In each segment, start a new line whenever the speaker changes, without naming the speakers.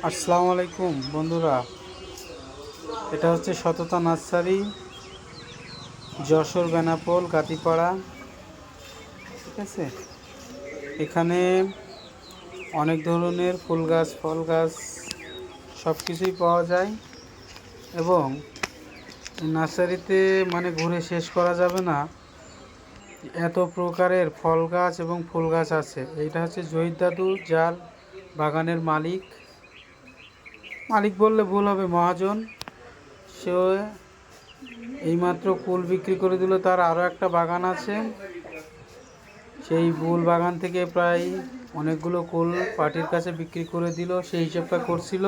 আসসালামু আলাইকুম বন্ধুরা, এটা হচ্ছে সততা নার্সারি, যশোর বেনাপোল গাতিপাড়া। ঠিক আছে, এখানে অনেক ধরনের ফুল গাছ, ফল গাছ সব কিছুই পাওয়া যায় এবং নার্সারিতে ঘুরে শেষ করা যাবে না, এত প্রকারের ফল গাছ এবং ফুল গাছ আছে। এইটা হচ্ছে জহির দাদু, যার বাগানের মালিক বললে ভুল হবে, মহাজন। সে এইমাত্র কুল বিক্রি করে দিল, তার আরও একটা বাগান আছে। সেই কুল বাগান থেকে প্রায় অনেকগুলো কুল পার্টির কাছে বিক্রি করে দিল, সেই হিসাবটা করছিল।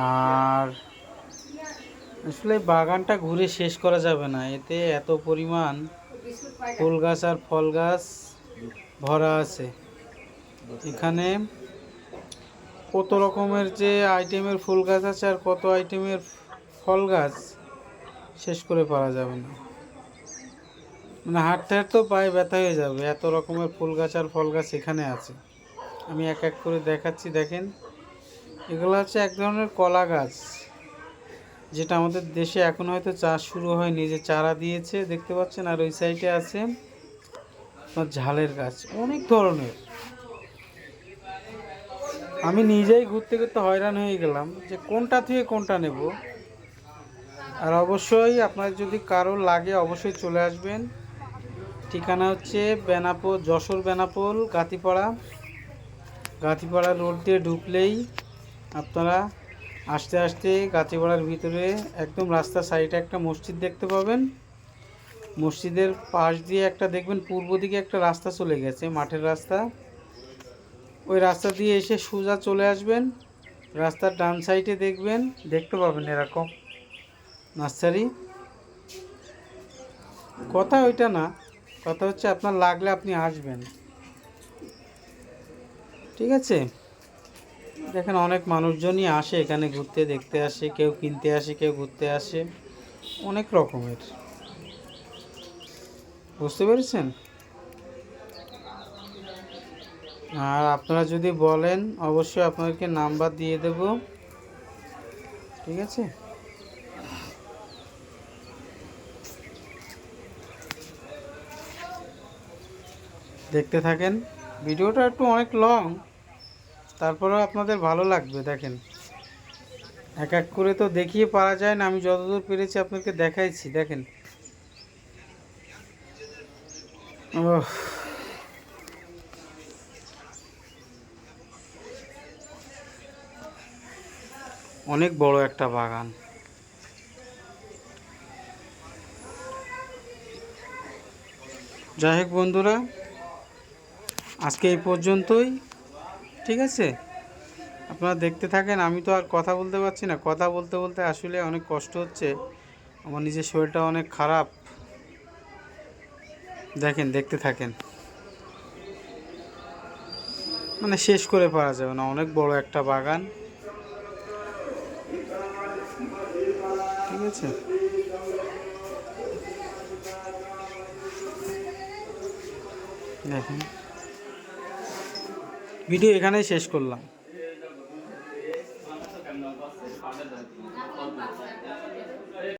আর আসলে বাগানটা ঘুরে শেষ করা যাবে না, এতে এত পরিমাণ ফুল গাছ আর ফল গাছ ভরা আছে। এখানে কত রকমের যে আইটেমের ফুল গাছ আছে আর কত আইটেমের ফল গাছ, শেষ করে পারা যাবে না। হাঁটতে হাঁটতেও পায়ে ব্যথা হয়ে যাবে, এত রকমের ফুল গাছ আর ফল গাছ এখানে আছে। আমি এক এক করে দেখাচ্ছি, দেখেন। এগুলো হচ্ছে এক ধরনের কলা গাছ, যেটা আমাদের দেশে এখন হয়তো চাষ শুরু হয়নি, যে চারা দিয়েছে দেখতে পাচ্ছেন। আর ওই সাইডে আছে ঝালের গাছ, অনেক ধরনের। আমি নিজেই ঘুরতে ঘুরতে হয়রান হয়ে গেলাম যে কোনটা থেকে কোনটা নেব। আর অবশ্যই আপনার যদি কারো লাগে অবশ্যই চলে আসবেন। ঠিকানা হচ্ছে বেনাপোল, যশোর বেনাপোল গাতিপাড়া রোড দিয়ে ঢুকলেই আপনারা আস্তে আস্তে গাতিপাড়ার ভিতরে একদম রাস্তার সাইডে একটা মসজিদ দেখতে পাবেন। মসজিদের পাশ দিয়ে একটা দেখবেন পূর্ব দিকে একটা রাস্তা চলে গেছে, মাঠের রাস্তা। ওই রাস্তা দিয়ে এসে সোজা চলে আসবেন, রাস্তার ডান সাইডে দেখতে পাবেন এরকম নার্সারি। কথা ওইটা না, কথা হচ্ছে আপনার লাগলে আপনি আসবেন। ঠিক আছে, দেখেন অনেক মানুষজনই আসে এখানে ঘুরতে, দেখতে আসে, কেউ কিনতে আসে, কেউ ঘুরতে আসে, অনেক রকমের। বুঝতে পেরেছেন? আর আপনারা যদি বলেন অবশ্যই আপনাদেরকে নাম্বার দিয়ে দেব। ঠিক আছে, দেখতে থাকেন। ভিডিওটা একটু অনেক লং, তারপরেও আপনাদের ভালো লাগবে। দেখেন, এক এক করে তো দেখিয়ে পারা যায় না, আমি যতদূর পেরেছি আপনাকে দেখাইছি। দেখেন, অনেক বড় একটা বাগান। যাই হোক বন্ধুরা, আজকে এই পর্যন্তই। ঠিক আছে, আপনারা দেখতে থাকেন। আমি তো আর কথা বলতে পারছি না, কথা বলতে বলতে আসলে অনেক কষ্ট হচ্ছে, আমার নিজের শরীরটা অনেক খারাপ। দেখেন, দেখতে থাকেন, শেষ করে পারা যাবে না, অনেক বড় একটা বাগান। ঠিক আছে, দেখেন, ভিডিও এখানেই শেষ করলাম।